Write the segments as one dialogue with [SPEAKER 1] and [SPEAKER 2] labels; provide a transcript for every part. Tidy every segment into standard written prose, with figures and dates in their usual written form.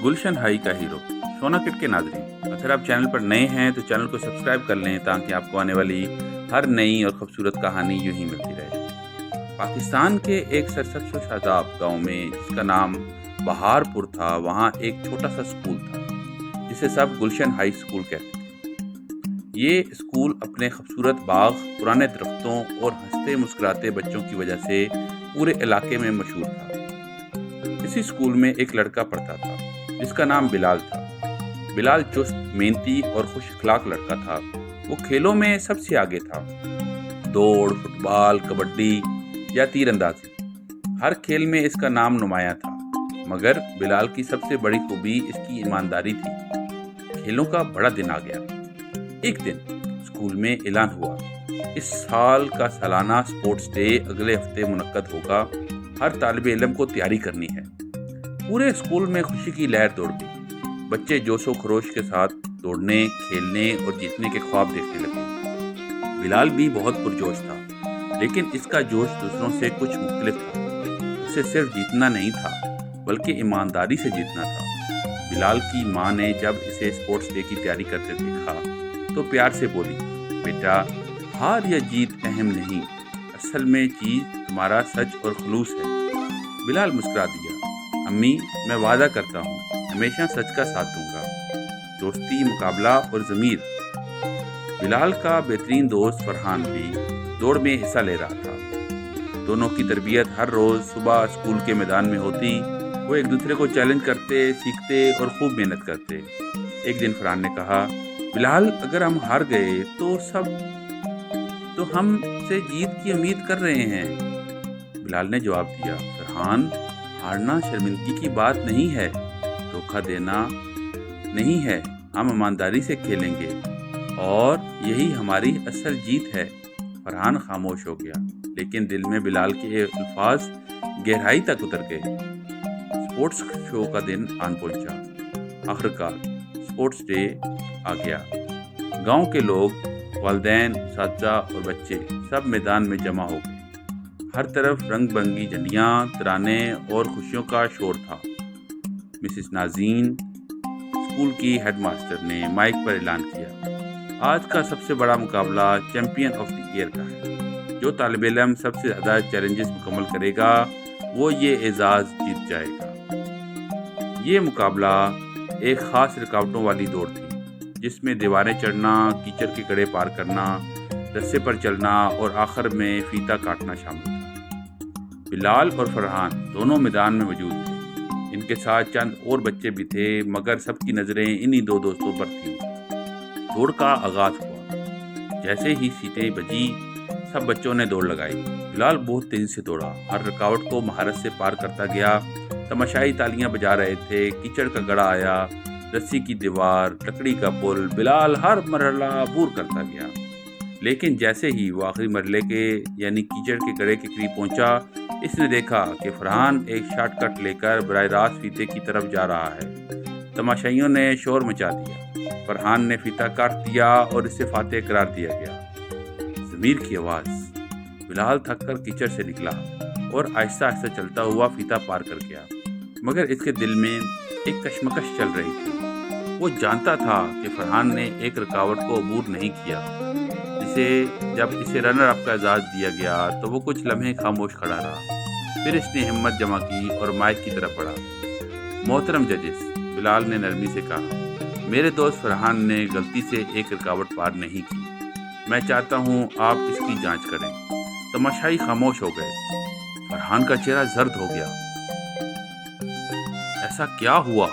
[SPEAKER 1] गुलशन high का hero. सोना kit के नाज़रीन, अगर आप चैनल पर नए हैं तो चैनल को सब्सक्राइब कर लें ताकि आपको आने वाली हर नई और खूबसूरत कहानी यूं ही मिलती रहे। पाकिस्तान के एक सरसब्ज और शादाब गांव में, जिसका नाम बहारपुर था, वहाँ एक छोटा सा स्कूल था जिसे सब गुलशन हाई स्कूल कहते थे। ये स्कूल अपने खूबसूरत बाग, पुराने दरख्तों और हंसते मुस्कुराते बच्चों की वजह से पूरे इलाके में मशहूर था। इसी स्कूल में एक लड़का पढ़ता था जिसका नाम बिलाल था। बिलाल चुस्त, मेहनती और खुश अखलाक लड़का था। वो खेलों में सबसे आगे था। दौड़, फुटबॉल, कबड्डी या तीरंदाजी, हर खेल में इसका नाम नुमाया था। मगर बिलाल की सबसे बड़ी खूबी इसकी ईमानदारी थी। खेलों का बड़ा दिन आ गया। एक दिन स्कूल में ऐलान हुआ, इस साल का सालाना स्पोर्ट्स डे अगले हफ्ते मुनक्कद होगा। हर तालिबे इल्म को तैयारी करनी है। पूरे स्कूल में खुशी की लहर दौड़ गई। बच्चे जोशो खरोश के साथ दौड़ने, खेलने और जीतने के ख्वाब देखने लगे। बिलाल भी बहुत पुरजोश था, लेकिन इसका जोश दूसरों से कुछ मुख्तलिफ था। उसे सिर्फ जीतना नहीं था, बल्कि ईमानदारी से जीतना था। बिलाल की माँ ने जब इसे स्पोर्ट्स डे की तैयारी करते देखा तो प्यार से बोली, बेटा, हार या जीत अहम नहीं, असल में चीज तुम्हारा सच और खलूस है। बिलाल मुस्कुरा दिया, अम्मी, मैं वादा करता हूँ हमेशा सच का साथ दूंगा। दोस्ती, मुकाबला और ज़मीर। बिलाल का बेहतरीन दोस्त फरहान भी दौड़ में हिस्सा ले रहा था। दोनों की तरबियत हर रोज़ सुबह स्कूल के मैदान में होती। वो एक दूसरे को चैलेंज करते, सीखते और खूब मेहनत करते। एक दिन फरहान ने कहा, बिलाल, अगर हम हार गए तो हम से जीत की उम्मीद कर रहे हैं। बिलाल ने जवाब दिया, फरहान, हारना शर्मिंदगी की बात नहीं है, धोखा देना नहीं है। हम ईमानदारी से खेलेंगे और यही हमारी असल जीत है। फरहान खामोश हो गया, लेकिन दिल में बिलाल के अल्फाज गहराई तक उतर गए। स्पोर्ट्स शो का दिन आन पहुंचा। आखिरकार स्पोर्ट्स डे आ गया। गांव के लोग, वालिदैन, उस्ताद और बच्चे सब मैदान में जमा हो गए। हर तरफ रंग बिरंगी झंडियाँ, तराने और खुशियों का शोर था। मिसेस नाज़ीन, स्कूल की हेडमास्टर, ने माइक पर ऐलान किया, आज का सबसे बड़ा मुकाबला चैंपियन ऑफ द ईयर का है। जो तालिबे इल्म सबसे ज़्यादा चैलेंजेस मुकम्मल करेगा वो ये एजाज़ जीत जाएगा। ये मुकाबला एक ख़ास रुकावटों वाली दौड़ थी, जिसमें दीवारें चढ़ना, कीचड़ के गड्ढे पार करना, रस्से पर चलना और आखिर में फीता काटना शामिल था। बिलाल और फरहान दोनों मैदान में मौजूद थे। इनके साथ चंद और बच्चे भी थे, मगर सबकी नज़रें इन्हीं दो दोस्तों पर थीं। दौड़ का आगाज़ हुआ। जैसे ही सीटें बजी, सब बच्चों ने दौड़ लगाई। बिलाल बहुत तेज़ी से दौड़ा, हर रुकावट को महारत से पार करता गया। तमाशाई तालियां बजा रहे थे। कीचड़ का गड़ा आया, रस्सी की दीवार, लकड़ी का पुल। बिलाल हर मरहला अबूर करता गया, लेकिन जैसे ही वो आखिरी मरहले के यानी कीचड़ के गड्ढे के करीब पहुंचा, इसने देखा कि फरहान एक शॉर्टकट लेकर बराह रास्त फीते की तरफ जा रहा है। तमाशाइयों ने शोर मचा दिया। फरहान ने फीता काट दिया और इसे फातेह करार दिया गया। ज़मीर की आवाज़। बिलाल थक कर कीचड़ से निकला और आहिस्ता आहिस्ता चलता हुआ फीता पार कर गया, मगर इसके दिल में एक कशमकश चल रही थी। वो जानता था कि फरहान ने एक रुकावट को अबूर नहीं किया। जब इसे रनर अप का एजाज़ दिया गया तो वो कुछ लम्हे खामोश खड़ा रहा। फिर इसने हिम्मत जमा की और माइक की तरफ बढ़ा। मोहतरम जजेस, बिलाल ने नरमी से कहा, मेरे दोस्त फरहान ने गलती से एक रुकावट पार नहीं की। मैं चाहता हूँ आप इसकी जांच करें। तमाशाई खामोश हो गए। फरहान का चेहरा जर्द हो गया। ऐसा क्या हुआ?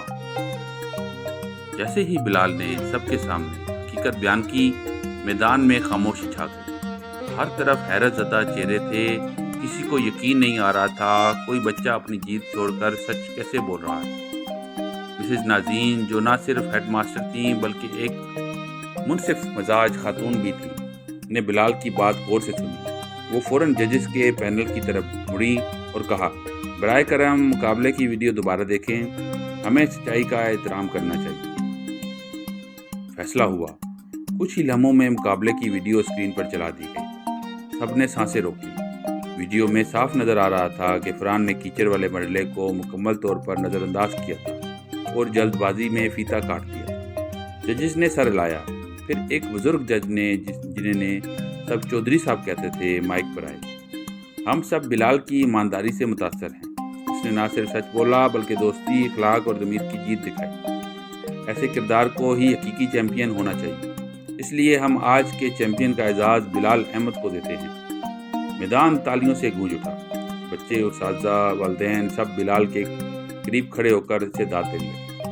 [SPEAKER 1] जैसे ही बिलाल ने सबके सामने हकीकत बयान की, मैदान में खामोशी छा गई। हर तरफ हैरत ज़दा चेहरे थे। किसी को यकीन नहीं आ रहा था कोई बच्चा अपनी जीत छोड़कर सच कैसे बोल रहा है। मिसेस नाज़ीन, जो ना सिर्फ हेडमास्टर थीं बल्कि एक मुनसिफ मजाज खातून भी थी, ने बिलाल की बात गौर से सुनी। वो फ़ौरन जजेस के पैनल की तरफ मुड़ी और कहा, बराए करम मुकाबले की वीडियो दोबारा देखें, हमें सच्चाई का एहतराम करना चाहिए। फैसला हुआ। कुछ ही लम्हों में मुकाबले की वीडियो स्क्रीन पर चला दी गई। सबने सांसें रोकी। वीडियो में साफ नजर आ रहा था कि फरहान ने कीचड़ वाले मरहले को मुकम्मल तौर पर नज़रअंदाज किया था। اور جلد بازی میں فیتا کاٹ دیا۔ ججز نے سر ہلایا، پھر ایک بزرگ جج نے جنہیں نے سب چودھری صاحب کہتے تھے مائک پر آئے۔ ہم سب بلال کی ایمانداری سے متاثر ہیں۔ اس نے نہ صرف سچ بولا بلکہ دوستی، اخلاق اور ضمیر کی جیت دکھائی۔ ایسے کردار کو ہی حقیقی چیمپئن ہونا چاہیے۔ اس لیے ہم آج کے چیمپئن کا اعزاز بلال احمد کو دیتے ہیں۔ میدان تالیوں سے گونج اٹھا۔ بچے، اساتذہ، والدین سب بلال کے قریب کھڑے ہو کر اسے داد دینے لگے۔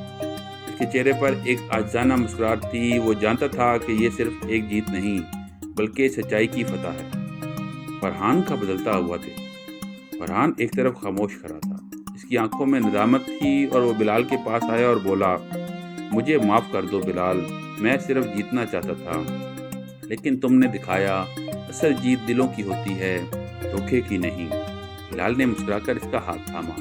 [SPEAKER 1] اس کے چہرے پر ایک عاجزانہ مسکراہٹ تھی۔ وہ جانتا تھا کہ یہ صرف ایک جیت نہیں بلکہ سچائی کی فتح ہے۔ فرحان کا بدلتا ہوا تھے۔ فرحان ایک طرف خاموش کھڑا تھا، اس کی آنکھوں میں ندامت تھی، اور وہ بلال کے پاس آیا اور بولا، مجھے معاف کر دو بلال، میں صرف جیتنا چاہتا تھا، لیکن تم نے دکھایا اصل جیت دلوں کی ہوتی ہے، دھوکے کی نہیں۔ بلال نے مسکرا کر اس کا ہاتھ تھاما۔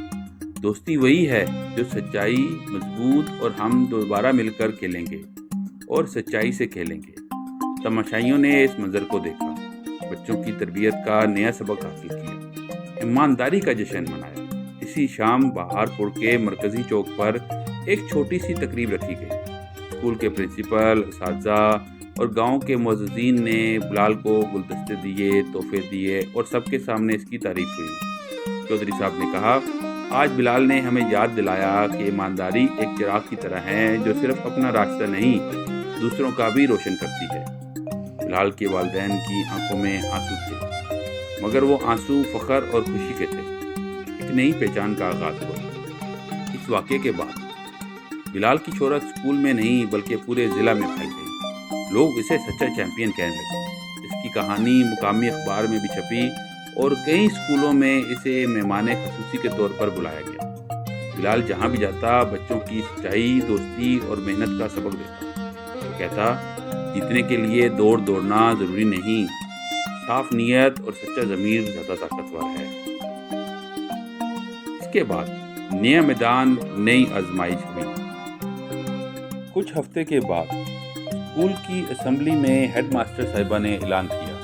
[SPEAKER 1] دوستی وہی ہے جو سچائی، مضبوط، اور ہم دوبارہ مل کر کھیلیں گے اور سچائی سے کھیلیں گے۔ تماشائیوں نے اس منظر کو دیکھا، بچوں کی تربیت کا نیا سبق حاصل کیا، ایمانداری کا جشن منایا۔ اسی شام بہارپور کے مرکزی چوک پر ایک چھوٹی سی تقریب رکھی گئی۔ اسکول کے پرنسپل، اساتذہ اور گاؤں کے معززین نے بلال کو گلدستے دیے، تحفے دیے، اور سب کے سامنے اس کی تعریف ہوئی۔ چودھری صاحب نے کہا، آج بلال نے ہمیں یاد دلایا کہ ایمانداری ایک چراغ کی طرح ہے جو صرف اپنا راستہ نہیں دوسروں کا بھی روشن کرتی ہے۔ بلال کے والدین کی آنکھوں میں آنسو تھے، مگر وہ آنسو فخر اور خوشی کے تھے۔ ایک نئی پہچان کا آغاز ہوا۔ اس واقعے کے بعد بلال کی شہرت اسکول میں نہیں بلکہ پورے ضلع میں پھیل گئی۔ لوگ اسے سچا چیمپئن کہنے لگے۔ اس کی کہانی مقامی اخبار میں بھی چھپی اور کئی اسکولوں میں اسے مہمان خصوصی کے طور پر بلایا گیا۔ بلال جہاں بھی جاتا بچوں کی سچائی، دوستی اور محنت کا سبق دیتا۔ وہ کہتا، جیتنے کے لیے دوڑنا ضروری نہیں، صاف نیت اور سچا ضمیر زیادہ طاقتور ہے۔ اس کے بعد نیا میدان، نئی آزمائش ہوئی۔ کچھ ہفتے کے بعد اسکول کی اسمبلی میں ہیڈ ماسٹر صاحبہ نے اعلان کیا،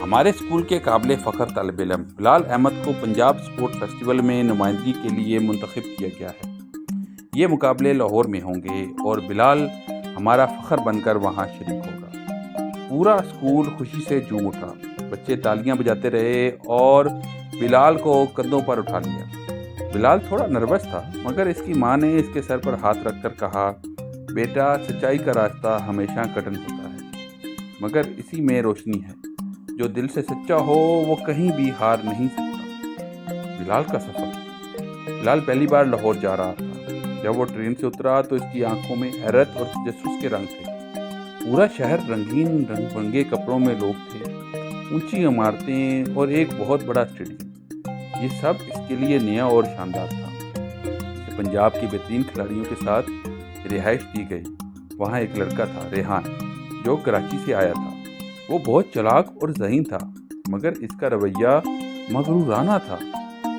[SPEAKER 1] ہمارے اسکول کے قابل فخر طالب علم بلال احمد کو پنجاب اسپورٹ فیسٹیول میں نمائندگی کے لیے منتخب کیا گیا ہے۔ یہ مقابلے لاہور میں ہوں گے اور بلال ہمارا فخر بن کر وہاں شریک ہوگا۔ پورا اسکول خوشی سے جھوم اٹھا، بچے تالیاں بجاتے رہے اور بلال کو کندھوں پر اٹھا لیا۔ بلال تھوڑا نروس تھا، مگر اس کی ماں نے اس کے سر پر ہاتھ رکھ کر کہا، بیٹا، سچائی کا راستہ ہمیشہ کٹھن ہوتا ہے، مگر اسی میں روشنی ہے۔ جو دل سے سچا ہو وہ کہیں بھی ہار نہیں سکتا۔ بلال کا سفر۔ بلال پہلی بار لاہور جا رہا تھا۔ جب وہ ٹرین سے اترا تو اس کی آنکھوں میں حیرت اور تجسس کے رنگ تھے۔ پورا شہر رنگین رنگ برنگے کپڑوں میں لوگ تھے، اونچی عمارتیں اور ایک بہت بڑا اسٹیڈیم۔ یہ سب اس کے لیے نیا اور شاندار تھا۔ اسے پنجاب کی بہترین کھلاڑیوں کے ساتھ رہائش دی گئی۔ وہاں ایک لڑکا تھا، ریحان، جو کراچی سے آیا تھا۔ وہ بہت چالاک اور ذہین تھا، مگر اس کا رویہ مغرورانہ تھا۔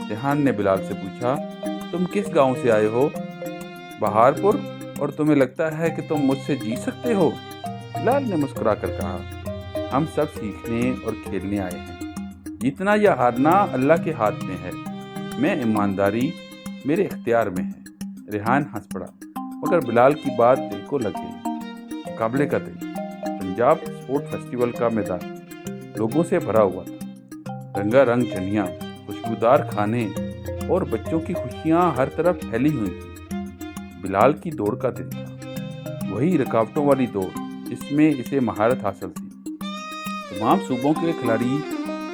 [SPEAKER 1] ریحان نے بلال سے پوچھا، تم کس گاؤں سے آئے ہو؟ بہارپور، اور تمہیں لگتا ہے کہ تم مجھ سے جیت سکتے ہو؟ بلال نے مسکرا کر کہا، ہم سب سیکھنے اور کھیلنے آئے ہیں، جیتنا یا ہارنا اللہ کے ہاتھ میں ہے، میں ایمانداری میرے اختیار میں ہے۔ ریحان ہنس پڑا، مگر بلال کی بات دل کو لگ گئی۔ مقابلے کا دن، پنجاب اسپورٹ فیسٹیول کا میدان لوگوں سے بھرا ہوا تھا۔ رنگا رنگ جھنڈیاں، خوشبودار کھانے اور بچوں کی خوشیاں ہر طرف پھیلی ہوئی تھیں۔ بلال کی دوڑ کا دن تھا، وہی رکاوٹوں والی دوڑ جس میں اسے مہارت حاصل تھی۔ تمام صوبوں کے کھلاڑی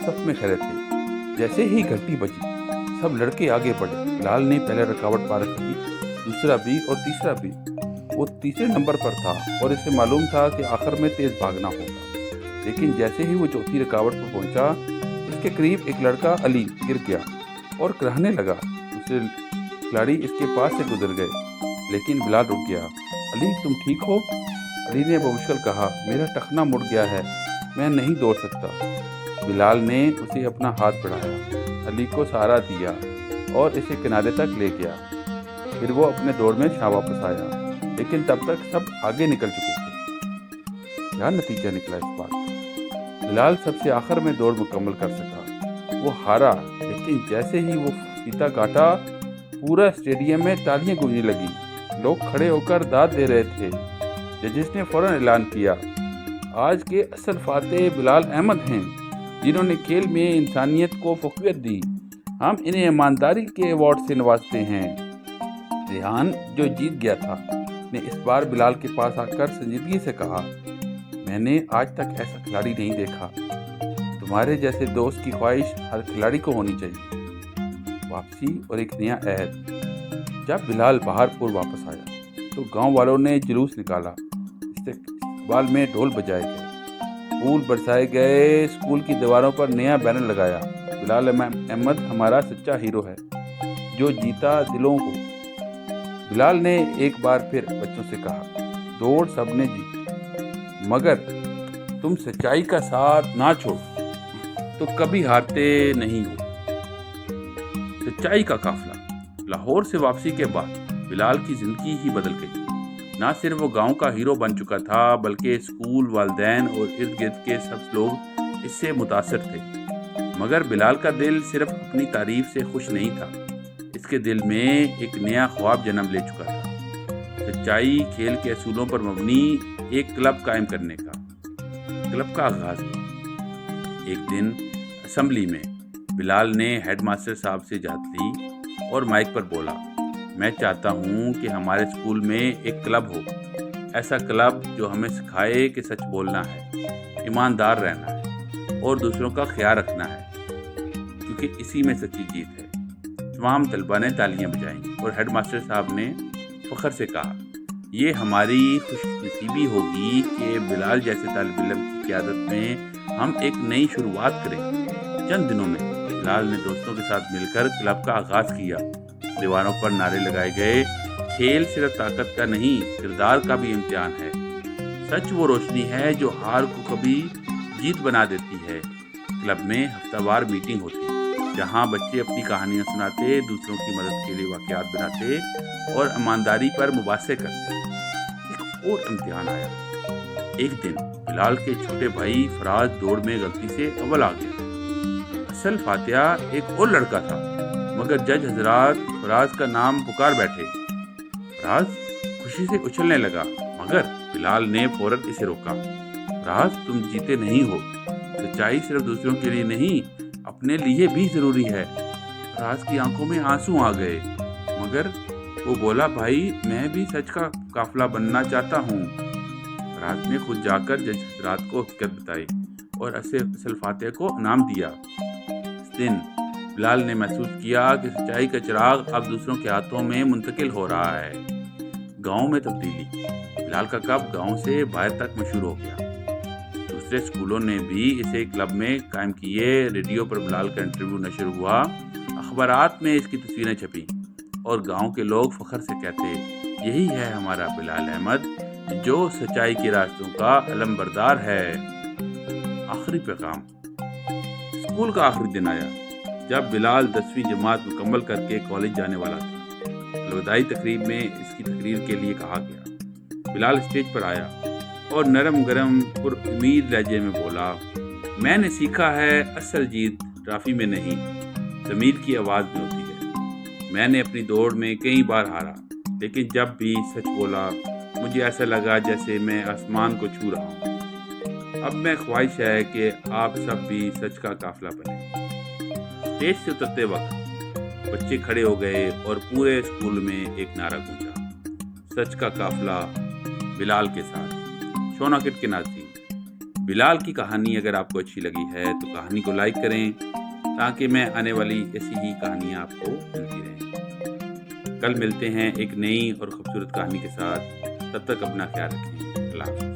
[SPEAKER 1] صف میں کھڑے تھے۔ جیسے ہی گھنٹی بجی سب لڑکے آگے بڑھے۔ بلال نے پہلے رکاوٹ پار کی، دوسرا بھی اور تیسرا بھی۔ وہ تیسرے نمبر پر تھا اور اسے معلوم تھا کہ آخر میں تیز بھاگنا ہوگا، لیکن جیسے ہی وہ چوتھی رکاوٹ پر پہنچا، اس کے قریب ایک لڑکا علی گر گیا اور کراہنے لگا۔ دوسرے کھلاڑی اس کے پاس سے گزر گئے، لیکن بلال رک گیا۔ علی، تم ٹھیک ہو؟ علی نے بمشکل کہا، میرا ٹخنا مڑ گیا ہے، میں نہیں دوڑ سکتا۔ بلال نے اسے اپنا ہاتھ بڑھایا، علی کو سہارا دیا اور اسے کنارے تک لے گیا۔ پھر وہ اپنے دوڑ میں واپس آیا، لیکن تب تک سب آگے نکل چکے تھے۔ کیا نتیجہ نکلا اس بات کا؟ بلال سب سے آخر میں دوڑ مکمل کر سکا۔ وہ ہارا، لیکن جیسے ہی وہ فیتا کاٹا، پورا اسٹیڈیم میں تالیاں گونجنے لگی۔ लोग खड़े होकर दाद दे रहे थे। जजेस ने फौरन ऐलान किया, आज के असल फातेह बिलाल अहमद हैं, जिन्होंने खेल में इंसानियत को फौकियत दी। हम इन्हें ईमानदारी के अवार्ड से नवाजते हैं। रेहान, जो जीत गया था, ने इस बार बिलाल के पास आकर संजीदगी से कहा, मैंने आज तक ऐसा खिलाड़ी नहीं देखा। तुम्हारे जैसे दोस्त की ख्वाहिश हर खिलाड़ी को होनी चाहिए। वापसी और एक नया अहद। जब बिलाल बहारपुर वापस आया तो गांव वालों ने जुलूस निकाला। इस्तेकबाल में ढोल बजाए गए, फूल बरसाए गए, स्कूल की दीवारों पर नया बैनर लगाया, बिलाल अहमद हमारा सच्चा हीरो है, जो जीता दिलों को। बिलाल ने एक बार फिर बच्चों से कहा, दौड़ सबने जीती, मगर तुम सच्चाई का साथ ना छोड़ो तो कभी हारते नहीं हो। सच्चाई का काफिला। लाहौर से वापसी के बाद बिलाल की जिंदगी ही बदल गई। ना सिर्फ वो गांव का हीरो बन चुका था, बल्कि स्कूल, वालिदैन और इर्द गिर्द के सब लोग इससे मुतासर थे। मगर बिलाल का दिल सिर्फ अपनी तारीफ से खुश नहीं था। इसके दिल में एक नया ख्वाब जन्म ले चुका था। सच्चाई, खेल के असूलों पर मबनी एक क्लब कायम करने का। क्लब का आगाज हुआ। एक दिन असेंबली में बिलाल ने हेडमास्टर साहब से इजाज़त ली और माइक पर बोला, मैं चाहता हूँ कि हमारे स्कूल में एक क्लब हो, ऐसा क्लब जो हमें सिखाए कि सच बोलना है, ईमानदार रहना है और दूसरों का ख्याल रखना है, क्योंकि इसी में सच्ची जीत है। तमाम तलबा ने तालियां बजाईं और हेडमास्टर साहब ने फ़ख्र से कहा, ये हमारी खुशनसीबी होगी कि बिलाल जैसे तालिब इल्म की क़यादत में हम एक नई शुरुआत करें। चंद दिनों में बिलाल ने दोस्तों के साथ मिलकर क्लब का आगाज़ किया। दीवारों पर नारे लगाए गए, खेल सिर्फ ताकत का नहीं, किरदार का भी इम्तिहान है। सच वो रोशनी है जो हार को कभी जीत बना देती है। क्लब में हफ्तावार मीटिंग होती, जहां बच्चे अपनी कहानियां सुनाते, दूसरों की मदद के लिए वाक़यात बनाते और ईमानदारी पर मुबासे करते। एक और इम्तिहान आया। एक दिन बिलाल के छोटे भाई फराज दौड़ में गलती से अव्वल आ गया। असल फातेह एक और लड़का था, मगर जज हजरात फराज का नाम पुकार बैठे। फराज खुशी से उछलने लगा, मगर बिलाल ने फौरन इसे रोका। फराज, तुम जीते नहीं हो। सच्चाई सिर्फ दूसरों के लिए नहीं, अपने लिए भी जरूरी है। फराज की आंखों में आंसू आ गए, मगर वो बोला, भाई मैं भी सच का काफिला बनना चाहता हूँ। फराज ने खुद जाकर जज हजरात को हकीकत बताई और असल फातेह को इनाम दिया। इस दिन बिलाल ने महसूस किया कि सच्चाई का चिराग अब दूसरों के हाथों में मुंतकिल हो रहा है। गांव में तब्दीली। बिलाल का क्लब गांव से बाहर तक मशहूर हो गया। दूसरे स्कूलों ने भी इसे क्लब में कायम किए। रेडियो पर बिलाल का इंटरव्यू नशर हुआ, अखबारात में इसकी तस्वीरें छपी और गांव के लोग फख्र से कहते, यही है हमारा बिलाल अहमद, जो सच्चाई के रास्तों का अलमबरदार है। आखिरी पैगाम। स्कूल का आखिरी दिन आया जब बिलाल 10वीं जमात मुकम्मल करके कॉलेज जाने वाला था। अलविदाई तकरीब में इसकी तकरीर के लिए कहा गया। बिलाल स्टेज पर आया और नरम गरम पुरुमीद लहजे में बोला, मैंने सीखा है असल जीत ट्रॉफी में नहीं, ज़मीर की आवाज़ में होती है। मैंने अपनी दौड़ में कई बार हारा, लेकिन जब भी सच बोला मुझे ऐसा लगा जैसे मैं आसमान को छू रहा हूँ। अब मैं ख्वाहिश है कि आप सब भी सच का काफिला बने। स्टेज से उतरते वक्त बच्चे खड़े हो गए और पूरे स्कूल में एक नारा गूंजा, सच का काफिला बिलाल के साथ। शोना किट के नाज़रीन, बिलाल की कहानी अगर आपको अच्छी लगी है तो कहानी को लाइक करें, ताकि मैं आने वाली ऐसी ही कहानियाँ आपको मिलती रहें। कल मिलते हैं एक नई और खूबसूरत कहानी के साथ। तब तक अपना ख्याल रखें। अल्लाह हाफ़िज़।